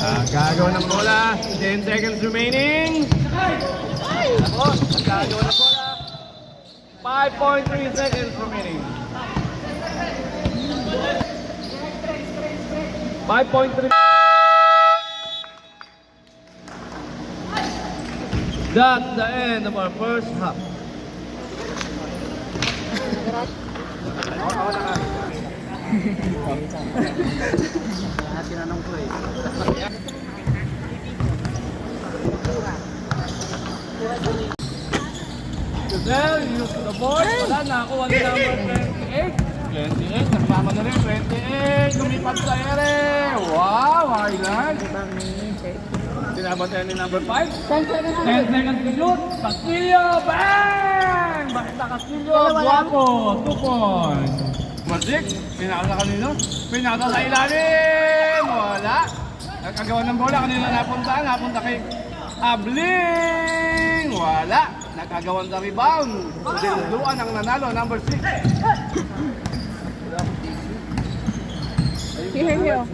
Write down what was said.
Gagawa ng bola. 10 seconds remaining. Ako, gagawa ng bola. 5.3 seconds remaining. 5.3. That's the end of our first half. Tinanong ko eh. Giselle, use the board. Wala na ako. Wala number 28. 28. Nagsama na rin. 28. Lumipat sa ere. Wow, highlight. Sinabantayan ni number 5. 10 seconds to shoot. Castillo, bang! Basta Castillo, guwapo. 2 points. Magic, pinakala kanino? Pinakala sa ilalim. Wala. Nagkagawa ng bola. Kanina napunta kay Abling. Wala. Nagkagawa ng rebound. Duan ang nanalo, number 6. Here.